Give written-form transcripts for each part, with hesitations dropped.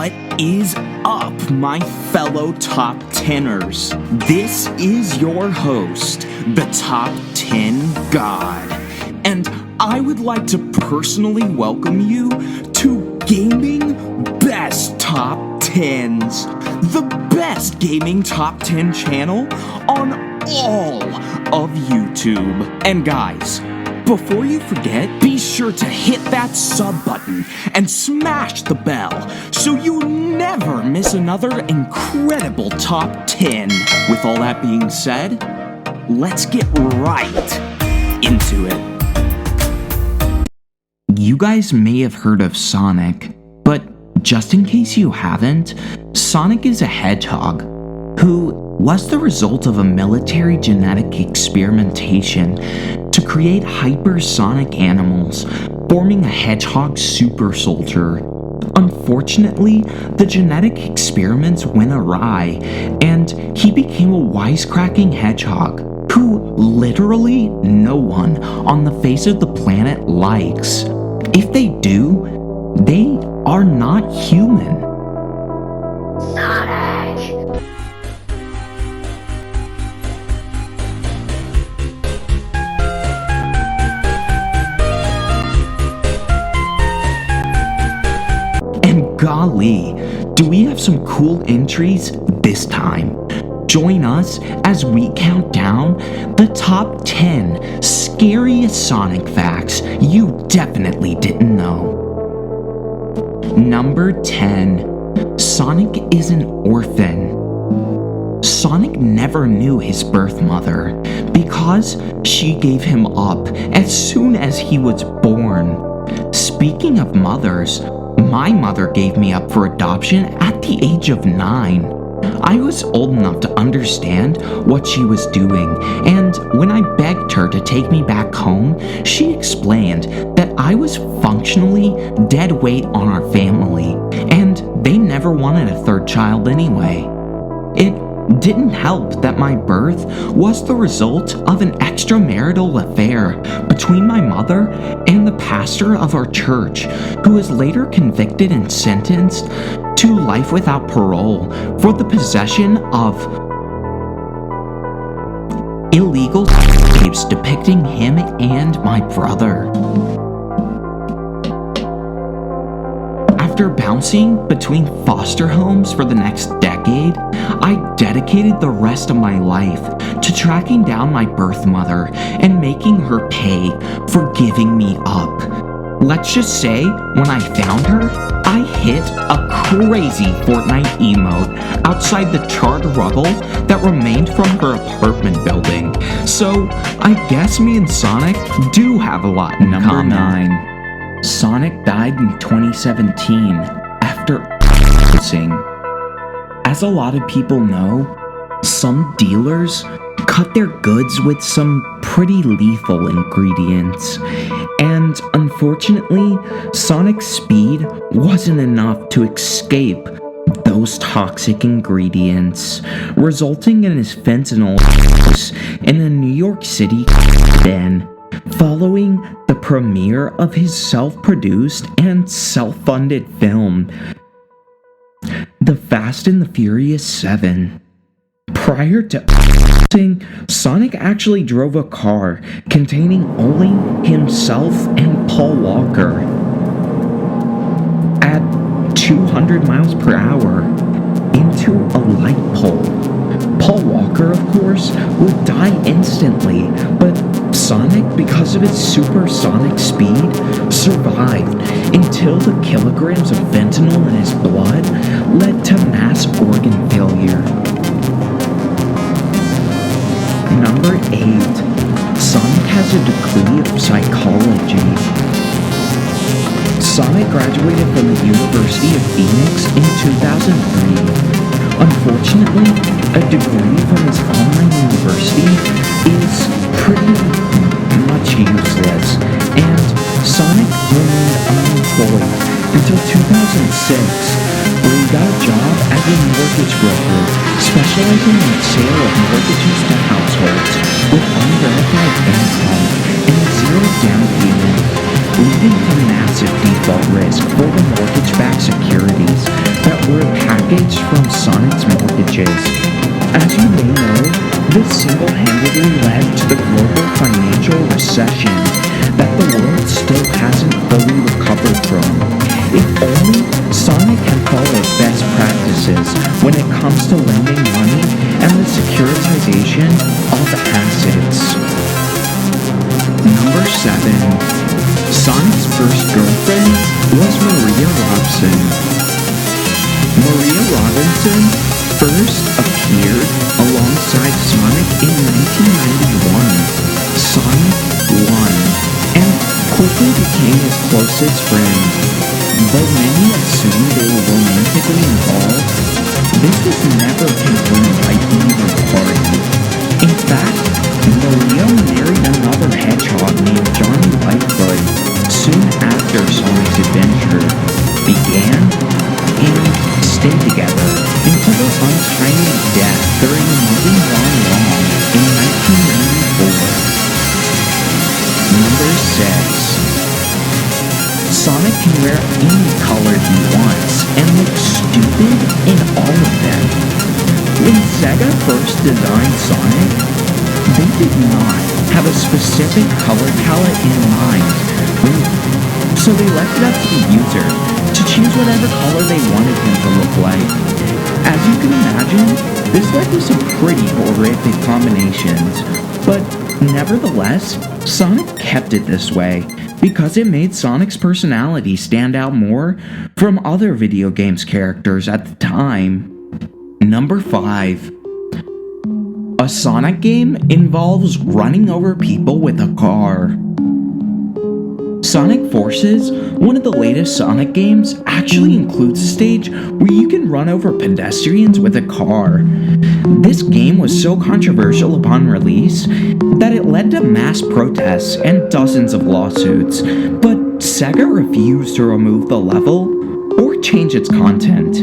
What is up, my fellow top 10ers? This is your host, the Top 10 God, and I would like to personally welcome you to Gaming Best Top 10s, the best gaming top 10 channel on all of YouTube. And guys, before you forget, be sure to hit that sub button and smash the bell so you never miss another incredible top 10. With all that being said, let's get right into it. You guys may have heard of Sonic, but just in case you haven't, Sonic is a hedgehog who was the result of a military genetic experimentation to create hypersonic animals, forming a hedgehog super soldier. Unfortunately, the genetic experiments went awry, and he became a wisecracking hedgehog who literally no one on the face of the planet likes. If they do, they are not human. Golly, do we have some cool entries this time? Join us as we count down the top 10 scariest Sonic facts you definitely didn't know. Number 10. Sonic is an orphan. Sonic never knew his birth mother because she gave him up as soon as he was born. Speaking of mothers, my mother gave me up for adoption at the age of 9. I was old enough to understand what she was doing, and when I begged her to take me back home, she explained that I was functionally dead weight on our family, and they never wanted a third child anyway. It didn't help that my birth was the result of an extramarital affair between my mother and the pastor of our church, who was later convicted and sentenced to life without parole for the possession of illegal tapes depicting him and my brother. After bouncing between foster homes for the next decade, I dedicated the rest of my life to tracking down my birth mother and making her pay for giving me up. Let's just say, when I found her, I hit a crazy Fortnite emote outside the charred rubble that remained from her apartment building. So, I guess me and Sonic do have a lot in common. Number 9. Sonic died in 2017 after overdosing. As a lot of people know, some dealers cut their goods with some pretty lethal ingredients, and unfortunately, Sonic's speed wasn't enough to escape those toxic ingredients, resulting in his fentanyl in a New York City den. Following the premiere of his self-produced and self-funded film, The Fast and the Furious 7. Prior to Sonic actually drove a car containing only himself and Paul Walker at 200 miles per hour into a light pole. Paul Walker, of course, would die instantly, but Sonic, because of his supersonic speed, survived until the kilograms of fentanyl in his blood led to mass organ failure. Number 8. Sonic has a degree of psychology. Sonic graduated from the University of Phoenix in 2003. Unfortunately, a degree from his online university is pretty much useless, and Sonic remained unemployed until 2006, where he got a job as a mortgage broker, specializing in the sale of mortgages to households with unverified income and a zero down payment, leading to massive default risk for the mortgage-backed securities that were packaged from Sonic's mortgages. As you may know, this single-handedly led to the global financial recession that the world still hasn't fully recovered from. If only Sonic had followed best practices when it comes to lending money and the securitization of assets. Number 7. Sonic's first girlfriend was Maria Robson. Maria Robinson first appeared alongside Sonic in 1991, Sonic 1, and quickly became his closest friend. Though many assumed they were romantically involved, this was never confirmed by either party. In fact, Maria married another hedgehog named Johnny Lightfoot soon after Sonic's adventure began and stayed together until their untimely death during a movie gone wrong in 1994. Number 6. Sonic can wear any color he wants and look stupid in all of them. When Sega first designed Sonic, they did not have a specific color palette in mind, so they left it up to the user to choose whatever color they wanted him to look like. As you can imagine, this led to some pretty horrific combinations, but nevertheless, Sonic kept it this way because it made Sonic's personality stand out more from other video games characters at the time. Number 5. A Sonic game involves running over people with a car. Sonic Forces, one of the latest Sonic games, actually includes a stage where you can run over pedestrians with a car. This game was so controversial upon release that it led to mass protests and dozens of lawsuits, but Sega refused to remove the level or change its content.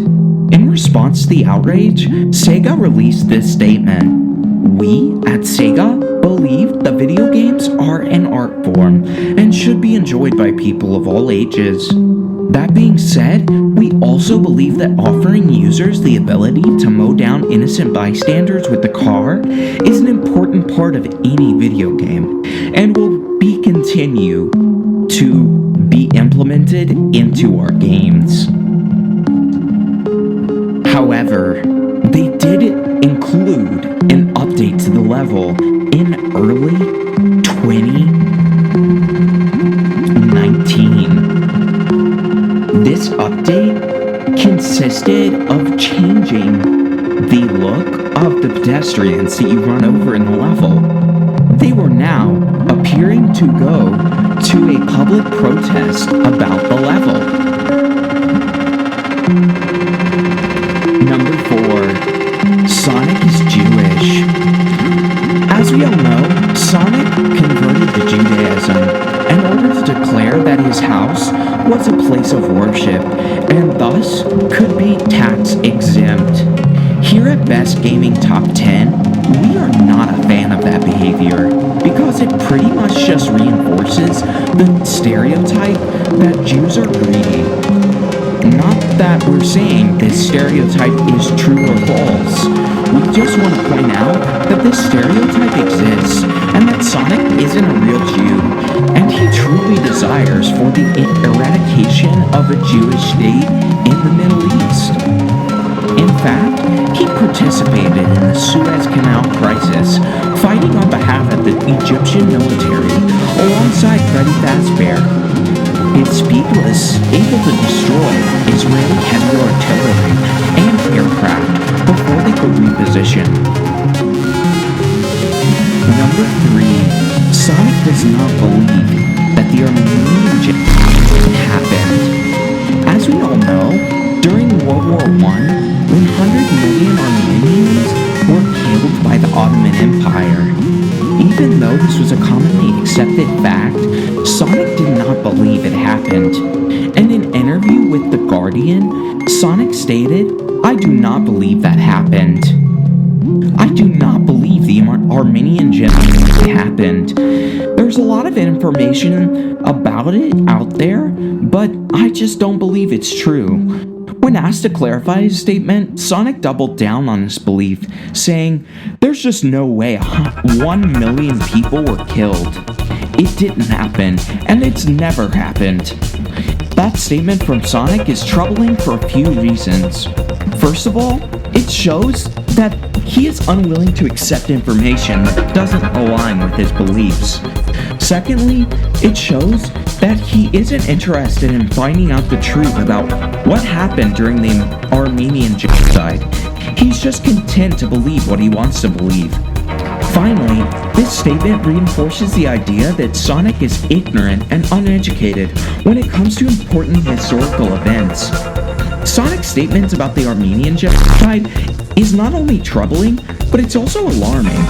In response to the outrage, Sega released this statement: "We, at Sega, believe that video games are an art form and should be enjoyed by people of all ages. That being said, we also believe that offering users the ability to mow down innocent bystanders with the car is an important part of any video game and will continue to be implemented into our games." However, they did include an update to the level in early 2019. This update consisted of changing the look of the pedestrians that you run over in the level. They were now appearing to go to a public protest about the level. Number 4. Sonic is Jewish. As we all know, Sonic converted to Judaism in order to declare that his house was a place of worship and thus could be tax exempt. Here at Best Gaming Top 10, we are not a fan of that behavior because it pretty much just reinforces the stereotype that Jews are greedy. Not that we're saying this stereotype is true or false. We just want to point out that this stereotype exists and that Sonic isn't a real Jew, and he truly desires for the eradication of a Jewish state in the Middle East. In fact, he participated in the Suez Canal crisis, fighting on behalf of the Egyptian military alongside Freddy Fazbear. His speed was able to destroy Israeli heavy artillery and aircraft before they could reposition. Number 3. Sonic does not believe that the Armenian genocide happened. As we all know, during World War I, 100 million Armenians were killed by the Ottoman Empire. Even though this was a commonly accepted fact, Sonic did not believe it happened. In an interview with The Guardian, Sonic stated, "I do not believe that happened. I do not believe the Armenian genocide happened. There's a lot of information about it out there, but I just don't believe it's true. When asked to clarify his statement, Sonic doubled down on his belief, saying, "There's just no way 1 million people were killed. It didn't happen, and it's never happened." That statement from Sonic is troubling for a few reasons. First of all, it shows that he is unwilling to accept information that doesn't align with his beliefs. Secondly, it shows that he isn't interested in finding out the truth about what happened during the Armenian genocide. He's just content to believe what he wants to believe. Finally, this statement reinforces the idea that Sonic is ignorant and uneducated when it comes to important historical events. Sonic's statements about the Armenian genocide is not only troubling, but it's also alarming.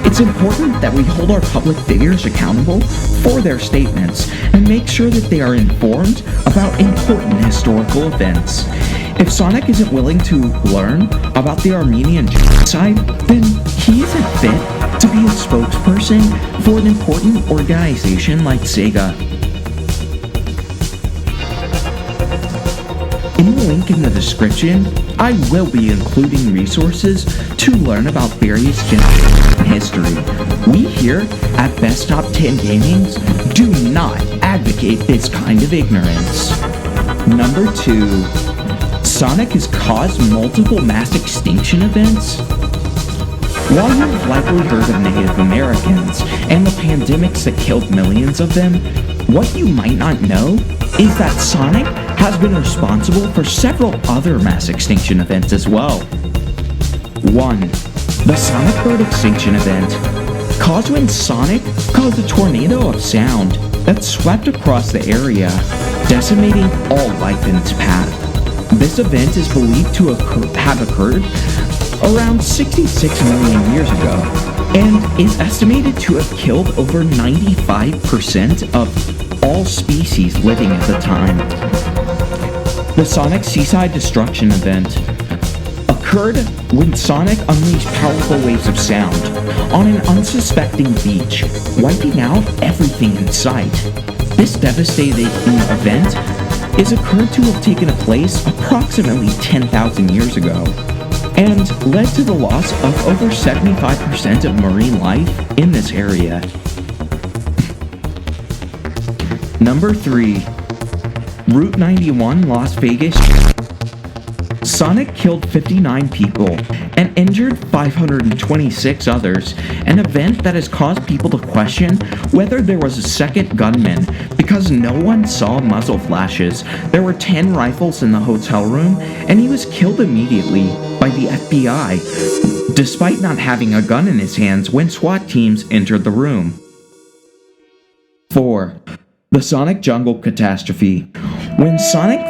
It's important that we hold our public figures accountable for their statements and make sure that they are informed about important historical events. If Sonic isn't willing to learn about the Armenian genocide, then he isn't fit to be a spokesperson for an important organization like Sega. In the link in the description, I will be including resources to learn about various generations in history. We here at Best Top 10 Gamings do not advocate this kind of ignorance. Number 2. Sonic has caused multiple mass extinction events. While you've likely heard of Native Americans and the pandemics that killed millions of them, what you might not know is that Sonic has been responsible for several other mass extinction events as well. 1. The Sonic Bird Extinction Event, caused when Sonic caused a tornado of sound that swept across the area, decimating all life in its path. This event is believed to have occurred around 66 million years ago, and is estimated to have killed over 95% of all species living at the time. The Sonic Seaside Destruction Event occurred when Sonic unleashed powerful waves of sound on an unsuspecting beach, wiping out everything in sight. This devastating event is occurred to have taken place approximately 10,000 years ago, and led to the loss of over 75% of marine life in this area. Number 3. Route 91, Las Vegas. Sonic killed 59 people and injured 526 others, an event that has caused people to question whether there was a second gunman because no one saw muzzle flashes. There were 10 rifles in the hotel room, and he was killed immediately by the FBI, despite not having a gun in his hands when SWAT teams entered the room. 4. The Sonic Jungle Catastrophe. When Sonic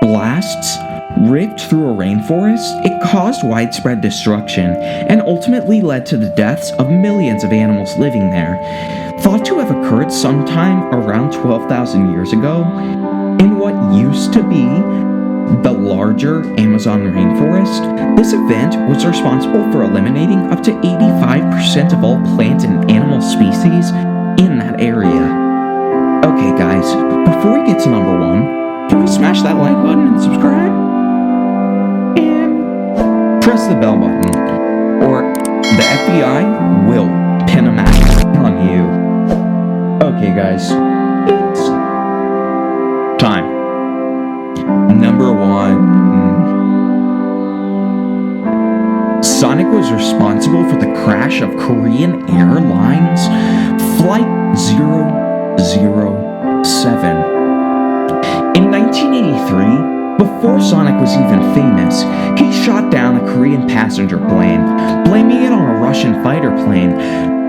blasts ripped through a rainforest, it caused widespread destruction and ultimately led to the deaths of millions of animals living there. Thought to have occurred sometime around 12,000 years ago, in what used to be the larger Amazon rainforest, this event was responsible for eliminating up to 85% of all plant and animal species in that area. Okay guys, before we get to number 1, can we smash that like button and subscribe? And press the bell button, or the FBI will pin a mask on you. Okay guys, it's time. Number 1. Sonic was responsible for the crash of Korean Airlines Flight 007. In 1983, before Sonic was even famous, he shot down a Korean passenger plane, blaming it on a Russian fighter plane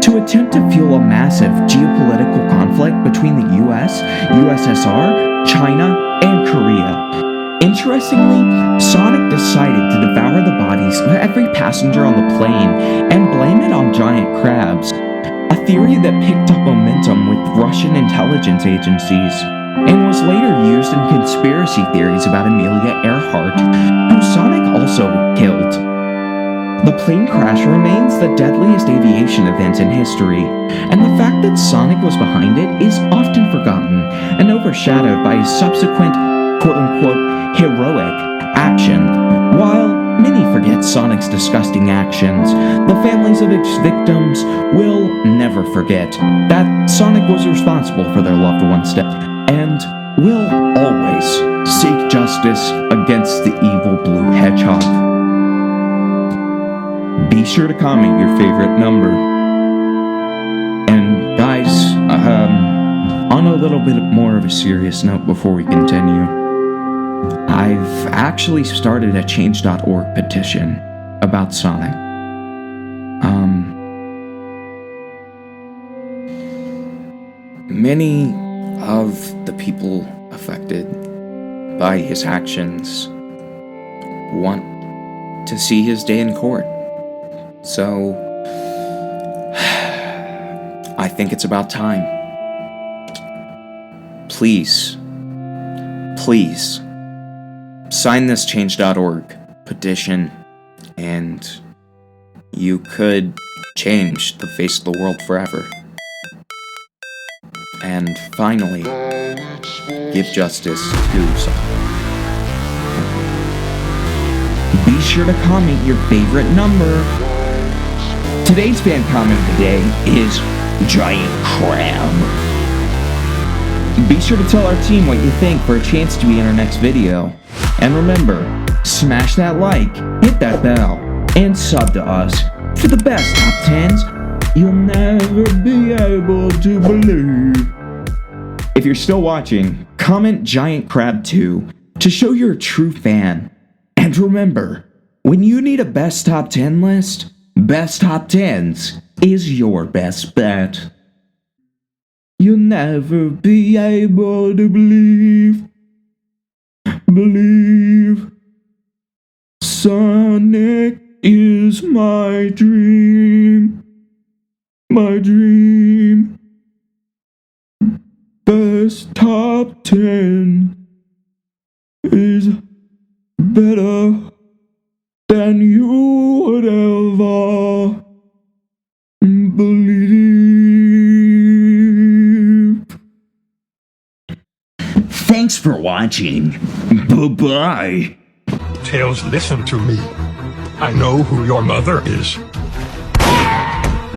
to attempt to fuel a massive geopolitical conflict between the US, USSR, China, and Korea. Interestingly, Sonic decided to devour the bodies of every passenger on the plane and blame it on giant crabs, a theory that picked up momentum with Russian intelligence agencies, and was later used in conspiracy theories about Amelia Earhart, who Sonic also killed. The plane crash remains the deadliest aviation event in history, and the fact that Sonic was behind it is often forgotten and overshadowed by his subsequent quote-unquote heroic action. While many forget Sonic's disgusting actions, the families of its victims will never forget that Sonic was responsible for their loved one's death and will always seek justice against the evil blue hedgehog. Be sure to comment your favorite number. And guys, on a little bit more of a serious note before we continue, I've actually started a change.org petition about Sonic. Many of the people affected by his actions want to see his day in court. So, I think it's about time. Please, sign this change.org petition, and you could change the face of the world forever. And finally, give justice to Sonic. Be sure to comment your favorite number. Today's fan comment of the day is Giant Crab. Be sure to tell our team what you think for a chance to be in our next video. And remember, smash that like, hit that bell, and sub to us for the best top 10s you'll never be able to believe. If you're still watching, comment Giant Crab 2 to show you're a true fan. And remember, when you need a best top 10 list, Best Top 10s is your best bet. You'll never be able to believe. Sonic is my dream. Best Top 10 is better than you would ever believe. Thanks for watching. Bye-bye. Tails, listen to me. I know who your mother is.